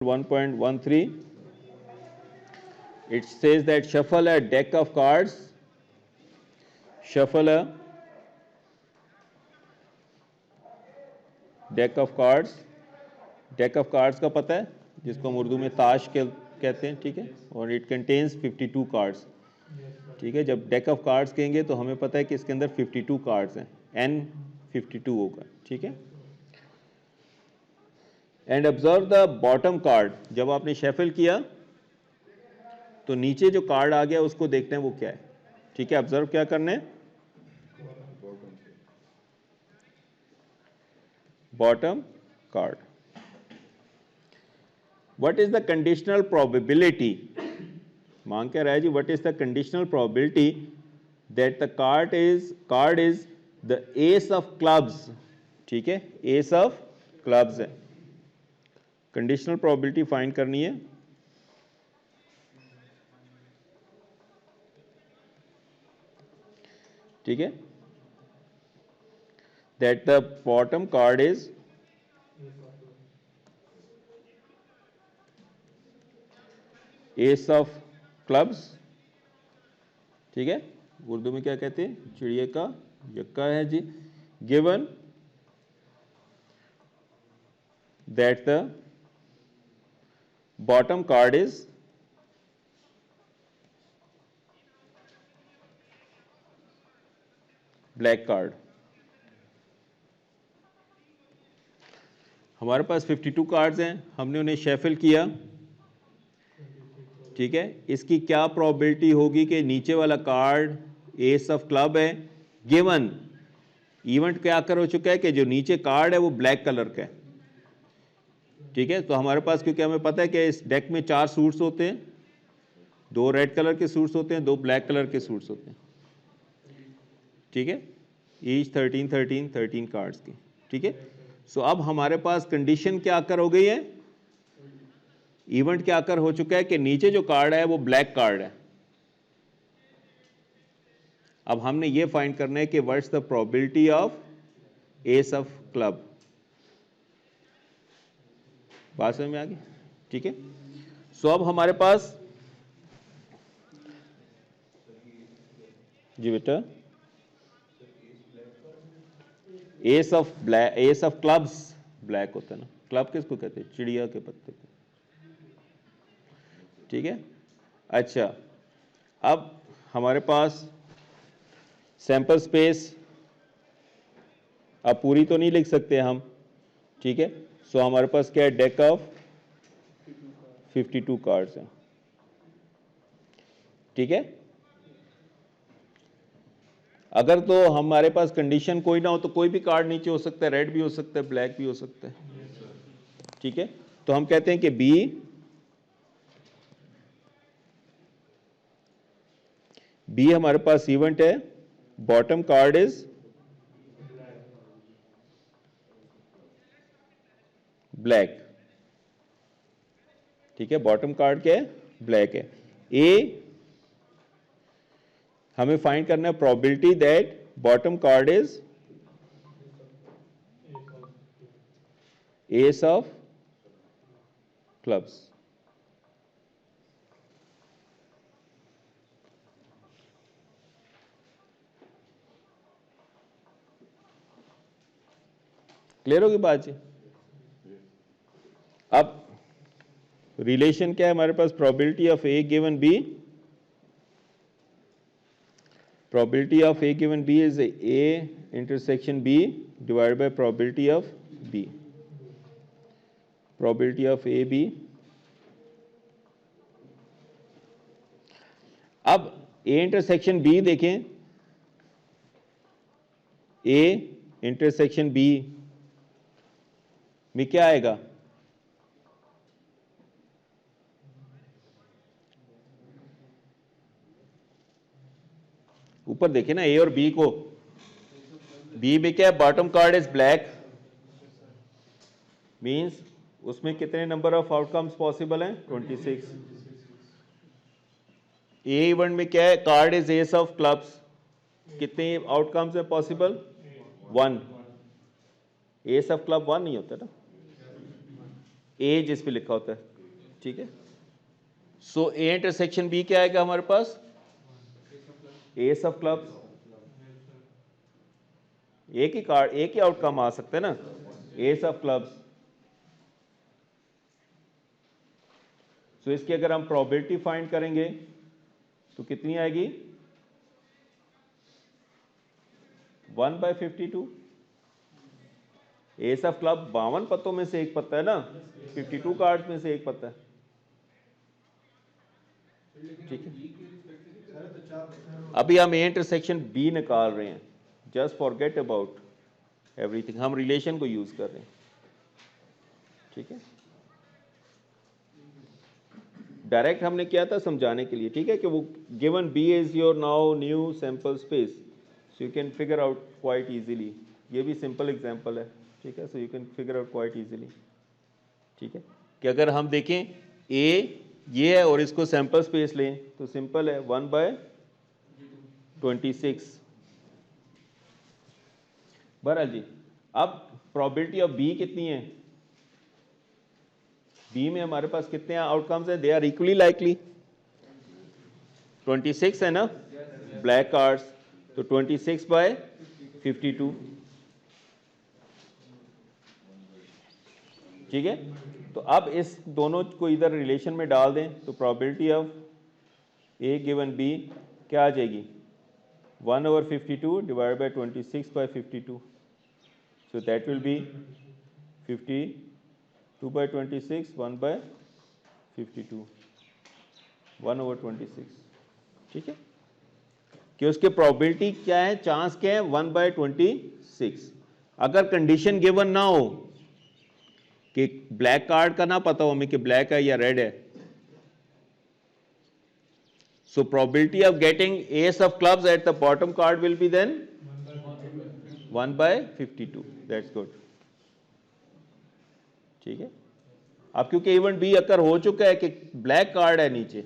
1.13, it says that shuffle a deck of cards, shuffle a deck of cards, deck of cards का पता है जिसको हम उर्दू में ताश कहते हैं, ठीक है, और it contains 52 cards, ठीक है। जब deck of cards कहेंगे तो हमें पता है कि इसके अंदर 52 cards हैं, n 52 होगा, ठीक है। And observe the bottom card, जब आपने शेफल किया तो नीचे जो कार्ड आ गया उसको देखते हैं वो क्या है, ठीक है। ऑब्जर्व क्या करना है, bottom card. What is the conditional probability, मांग क्या रहा है जी, what is the conditional probability that the card is the ace of clubs, ठीक है, एस ऑफ क्लब्स है। कंडीशनल प्रोबेबिलिटी फाइंड करनी है, ठीक है, that the bottom card is ace of clubs, ठीक है। उर्दू में क्या कहते हैं, चिड़िया का यक्का है जी। Given that the bottom card is black card। हमारे पास 52 कार्ड्स हैं, हमने उन्हें शेफल किया, ठीक है। इसकी क्या प्रोबेबिलिटी होगी कि नीचे वाला कार्ड एस ऑफ क्लब है, गिवन इवेंट क्या कर हो चुका है कि जो नीचे कार्ड है वो ब्लैक कलर का है, ठीक है। तो हमारे पास, क्योंकि हमें पता है कि इस डेक में 4 सूट्स होते हैं, 2 रेड कलर के सूट्स होते हैं, 2 ब्लैक कलर के सूट्स होते हैं, ठीक है। ईच 13 कार्ड्स की, ठीक है। सो अब हमारे पास कंडीशन क्या आकर हो गई है, इवेंट क्या आकर हो चुका है कि नीचे जो कार्ड है वो ब्लैक कार्ड है। अब हमने ये फाइंड करना है कि what's the probability of S of club. बात समझ में आ गई, ठीक है। सो अब हमारे पास, जी बेटा, एस ऑफ क्लब्स ब्लैक होता है ना, क्लब किसको कहते हैं, चिड़िया के पत्ते को, ठीक है। अच्छा, अब हमारे पास सैंपल स्पेस अब पूरी तो नहीं लिख सकते हम, ठीक है। सो हमारे पास क्या है, डेक ऑफ 52 कार्ड्स हैं, ठीक है। अगर तो हमारे पास कंडीशन कोई ना हो तो कोई भी कार्ड नीचे हो सकता है, रेड भी हो सकता है, ब्लैक भी हो सकता है, ठीक है। तो हम कहते हैं कि बी हमारे पास इवेंट है, बॉटम कार्ड इज ब्लैक, ठीक है। बॉटम कार्ड क्या है, ब्लैक है। ए हमें फाइंड करना है probability that bottom card is ace of clubs, clear होगी बात जी। अब रिलेशन क्या है हमारे पास, probability of A given B, probability of A given B is A intersection B divided by probability of B, probability of A B। अब A intersection B देखें, A intersection B में क्या आएगा, ऊपर देखें ना, ए और बी को, बी में क्या है, bottom card is black, means उसमें कितने नंबर ऑफ आउटकम्स पॉसिबल हैं, 26। ए इवेंट में क्या है, card is ace of clubs, कितने आउटकम्स है पॉसिबल, 1। एस ऑफ क्लब 1 नहीं होता ना, ए जिस पे लिखा होता है, ठीक है। सो ए इंटरसेक्शन बी क्या आएगा हमारे पास? S of clubs. एक ही कार्ड, एक ही आउटकम आ सकते हैं ना, एस ऑफ क्लब्स। सो इसकी अगर हम प्रोबेबिलिटी फाइंड करेंगे तो कितनी आएगी? 1/52। एस ऑफ क्लब 52 पत्तों में से एक पत्ता है ना, 52 कार्ड्स में से एक पत्ता है, ठीक है। अभी हम ए इंटरसेक्शन बी निकाल रहे हैं, जस्ट फॉरगेट अबाउट एवरीथिंग, हम रिलेशन को यूज कर रहे हैं, ठीक है। डायरेक्ट हमने किया था समझाने के लिए, ठीक है, कि वो given B is your now new sample space, so you can figure out quite easily. ये भी सिंपल एग्जांपल है, ठीक है, so you can figure out quite easily, ठीक है। कि अगर हम देखें ए ये है और इसको सैंपल स्पेस लें तो सिंपल है 1/26। बहरहाल जी, अब प्रोबेबिलिटी ऑफ बी कितनी है? बी में हमारे पास कितने आउटकम्स हैं? They are equally likely. 26 है ना ब्लैक कार्ड्स, तो 26/52, ठीक है। तो अब इस दोनों को इधर रिलेशन में डाल दें तो probability of A given B क्या आ जाएगी? 1/52 divide by 26/52, so that will be 52/26, 1/52, 1/26, ठीक है। कि उसके प्रोबेबिलिटी क्या है, चांस क्या है? 1/26। अगर कंडीशन गिवन ना हो कि ब्लैक कार्ड का ना पता हो हमें कि ब्लैक है या रेड है, so probability of getting ace of clubs at the bottom card will be then 1/52, that's good, ठीक है। अब क्योंकि इवेंट बी अकर हो चुका है कि ब्लैक कार्ड है नीचे,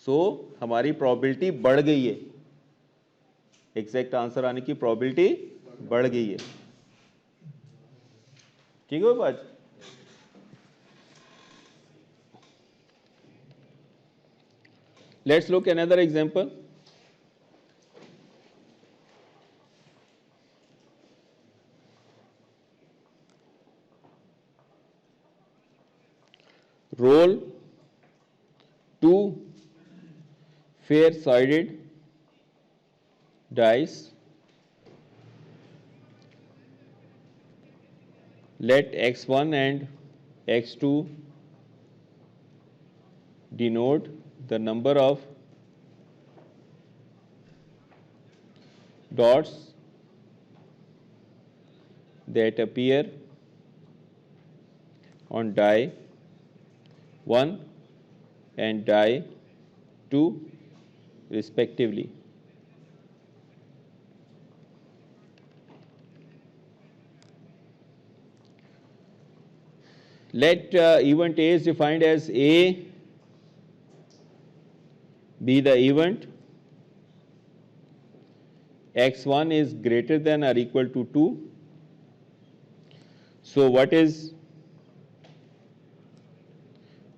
सो हमारी प्रोबेबिलिटी बढ़ गई है, एग्जैक्ट आंसर आने की प्रोबेबिलिटी बढ़ गई है, ठीक है बात। Let's look another example. roll 2 fair-sided dice, let x1 and x2 denote the number of dots that appear on die 1 and die 2 respectively. Let event A is defined as A be the event, x1 is greater than or equal to 2. So what is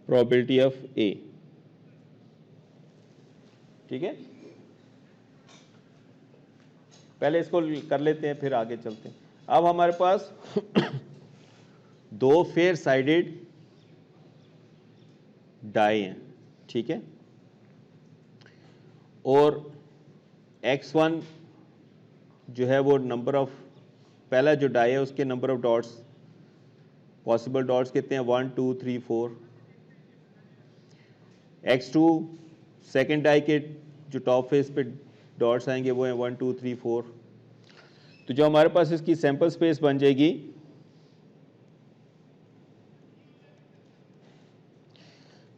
probability of A? ठीक है, पहले इसको कर लेते हैं फिर आगे चलते हैं। अब हमारे पास दो फेयर साइडेड डाई हैं, ठीक है, और x1 जो है वो नंबर ऑफ, पहला जो डाई है उसके number of dots, possible dots कितने हैं? 1 2 3 4। x2 सेकेंड डाई के जो टॉप फेस पे डॉट्स आएंगे वो हैं 1 2 3 4। तो जो हमारे पास इसकी सैंपल स्पेस बन जाएगी,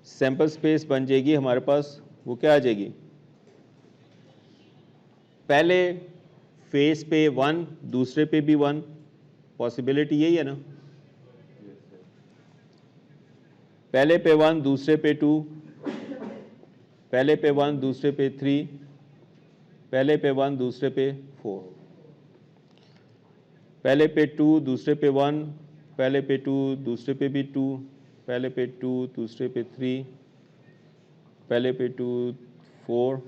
सैंपल स्पेस बन जाएगी हमारे पास, वो क्या आ जाएगी? पहले फेस पे 1, दूसरे पे भी 1, पॉसिबिलिटी यही है ना, पहले पे 1 दूसरे पे 2, पहले पे 1 दूसरे पे 3, पहले पे 1 दूसरे पे 4, पहले पे 2 दूसरे पे 1, पहले पे 2, दूसरे पे भी 2, पहले पे 2, दूसरे पे 3, पहले पे 2, 4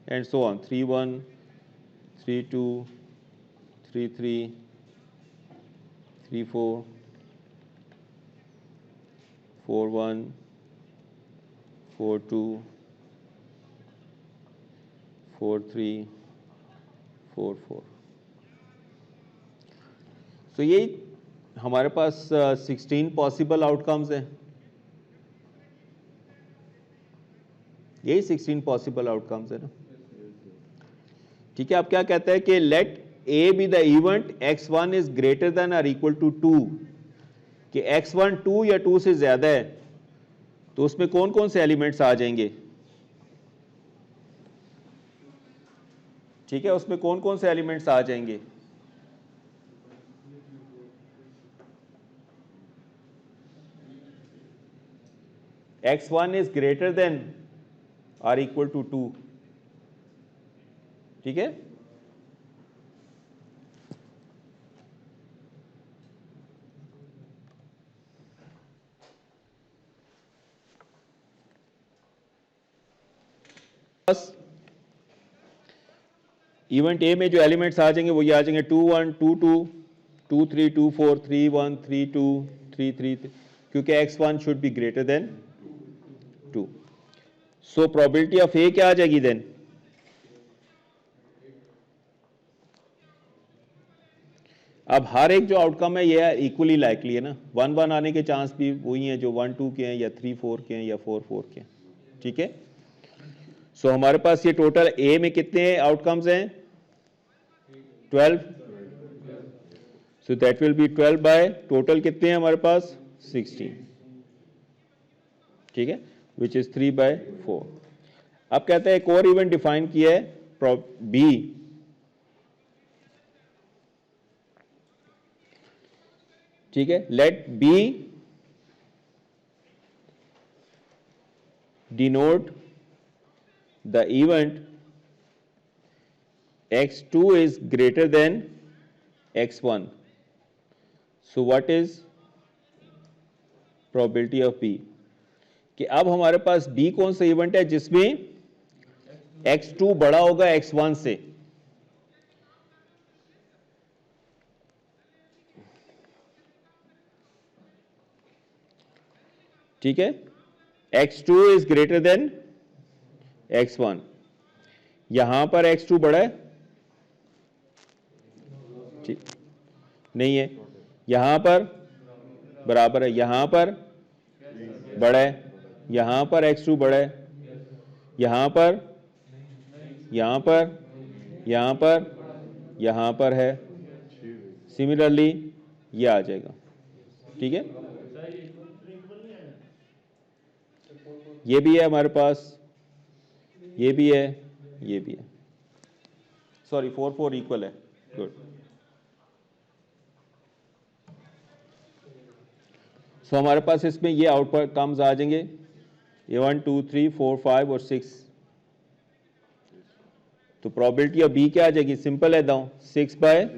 एंड सो ऑन, 3 1, 3 2, 3 3, 3 4, 4 1, 4 2, 4 3, 4 4। तो यही हमारे पास 16 पॉसिबल आउटकम्स हैं। यही 16 पॉसिबल आउटकम्स है ना। ठीक है, आप क्या कहते हैं कि let A B the event x1 is greater than और इक्वल टू 2, कि x1 2 या 2 से ज्यादा है, तो उसमें कौन कौन से एलिमेंट्स आ जाएंगे? ठीक है, उसमें कौन कौन से एलिमेंट्स आ जाएंगे? x1 इज ग्रेटर देन और इक्वल टू 2। ठीक है, बस इवेंट ए में जो एलिमेंट्स आ जाएंगे वो ये आ जाएंगे 2 1, 2 2, 2 3, 2 4, 3 1, 3 2, 3 3, क्योंकि x1 should be greater than 2। So probability of A क्या आ जाएगी देन? अब हर एक जो आउटकम है ये इक्वली लाइकली है ना, 1 1 आने के चांस भी वही हैं जो 1 2 के हैं या 3 4 के हैं या 4 4 के हैं। ठीक है, सो हमारे पास ये टोटल ए में कितने आउटकम्स हैं? 12। सो that will B 12 by total कितने हैं हमारे पास? 16। ठीक है, विच इज 3 बाय 4। अब कहते हैं एक और इवेंट डिफाइन किया है बी, ठीक है, let B denote the event x2 is greater than x1. So what is probability of B? कि अब हमारे पास B कौन सा इवेंट है जिसमें x2 बड़ा होगा x1 से? ठीक है, x2 is greater than x1, यहां पर x2 बड़ा है? ठीक नहीं है, यहां पर बराबर है, यहां पर बड़ा है, यहां पर x2 बड़ा है, यहां पर, यहां पर, यहां पर, यहां पर है, सिमिलरली ये आ जाएगा। ठीक है, ये भी है हमारे पास, ये भी है, ये भी है, सॉरी 4 4 इक्वल है, गुड। सो हमारे पास इसमें ये आउटकम्स आ जाएंगे, ये 1 2 3 4 5 और 6। तो प्रोबेबिलिटी ऑफ बी क्या आ जाएगी? सिंपल है दाऊं, 6 bye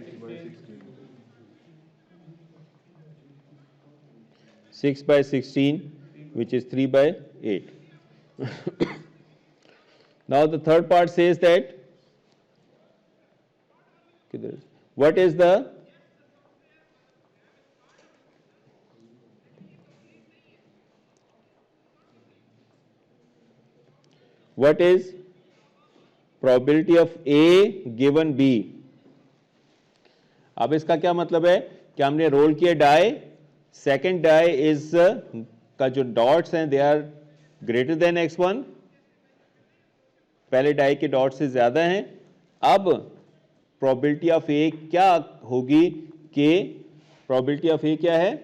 16 which is 3 by 8. Now the third part says that what is the probability of A given B? अब इसका क्या मतलब है कि हमने रोल किया डाई, सेकेंड डाई इज का जो डॉट्स हैं they are greater then x1, पहले डाई के डॉट से ज्यादा हैं। अब प्रोबेबिलिटी ऑफ ए क्या होगी कि प्रोबेबिलिटी ऑफ ए क्या है?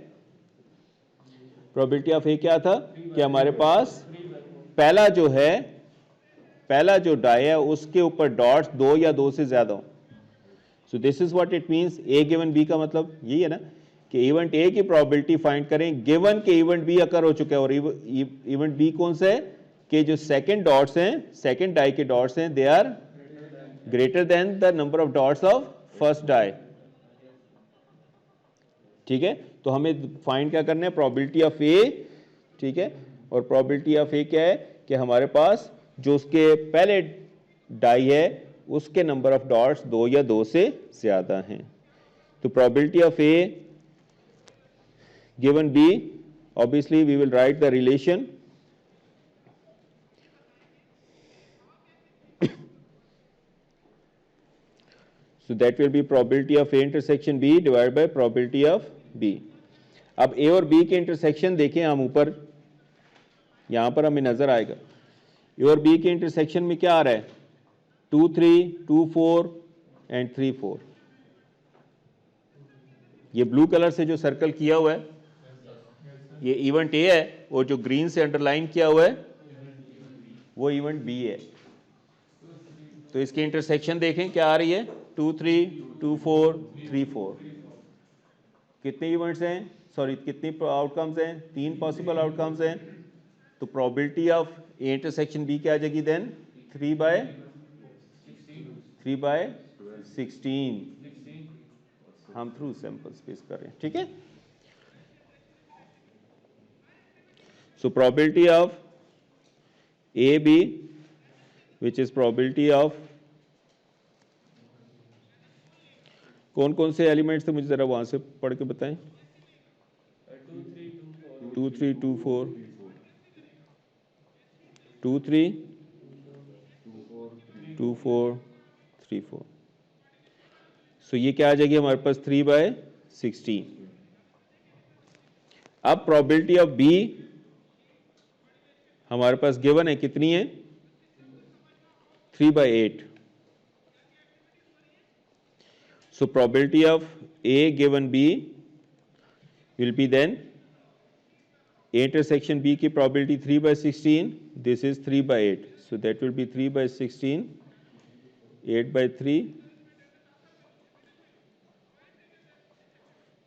प्रोबेबिलिटी ऑफ ए क्या था कि हमारे पास पहला जो डाई है उसके ऊपर डॉट्स 2 या 2 से ज्यादा हो। So this is what it means A given B का मतलब यही है ना कि इवेंट ए की प्रोबेबिलिटी फाइंड करें गिवन के इवेंट बी अकर हो चुका है, और इवेंट बी कौन सा है कि जो सेकंड डॉट्स हैं, सेकंड डाई के डॉट्स हैं, they are greater than the number of dots of first die. ठीक है, तो हमें फाइंड क्या करना है, प्रोबेबिलिटी ऑफ ए, ठीक है, और प्रोबेबिलिटी ऑफ ए क्या है कि हमारे पास जो उसके पहले डाई है उसके नंबर ऑफ डॉट्स 2 या 2 से ज्यादा हैं। तो probability of A given B, obviously we will write the relation so that will be probability of A intersection B divided by probability of B। अब A और B के इंटरसेक्शन देखें हम ऊपर, यहां पर हमें नजर आएगा A और B के इंटरसेक्शन में क्या आ रहा है, 2 3 2 4 एंड 3 4। ये ब्लू कलर से जो सर्कल किया हुआ है ये इवेंट ए है, और जो ग्रीन से अंडरलाइन किया हुआ है वो इवेंट बी है। तो इसकी इंटरसेक्शन देखें क्या आ रही है, 2 3 2 4 3 4। कितने इवेंट्स हैं, सॉरी कितनी आउटकम्स हैं, 3 पॉसिबल आउटकम्स हैं। तो probability of A intersection B क्या आ जाएगी देन, 3 बाय 16। हम थ्रू सैंपल स्पेस कर रहे हैं, ठीक है। So probability of AB, which is probability of, कौन कौन से एलिमेंट्स थे मुझे जरा वहां से पढ़ के बताएं। 2 3 2 4 2 3 2 4 3 4। सो ये क्या आ जाएगी हमारे पास, 3 बाय 16। अब प्रोबेबिलिटी ऑफ बी हमारे पास गिवन है, कितनी है, 3 by 8। So probability of A given B will be then A intersection B की probability 3 by 16, this is 3 by 8, so that will be 3 by 16, 8 by 3,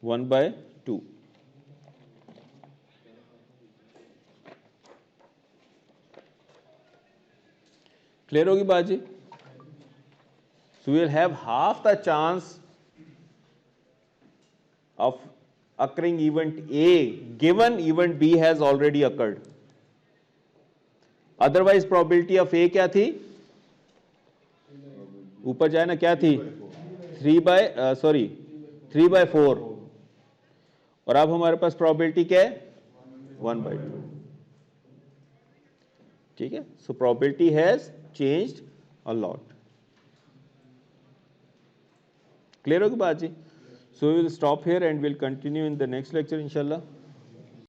1 by 2। Clear होगी बात जी। So we will have half the chance of occurring event A given event B has already occurred. Otherwise probability of A क्या थी, ऊपर जाए ना, क्या थी, 3 बाय 4, और अब हमारे पास प्रोबेबिलिटी क्या है, 1 बाय 2, ठीक है। So probability has changed a lot. Clear होगी बात जी। So we will stop here and we'll continue in the next lecture, inshallah.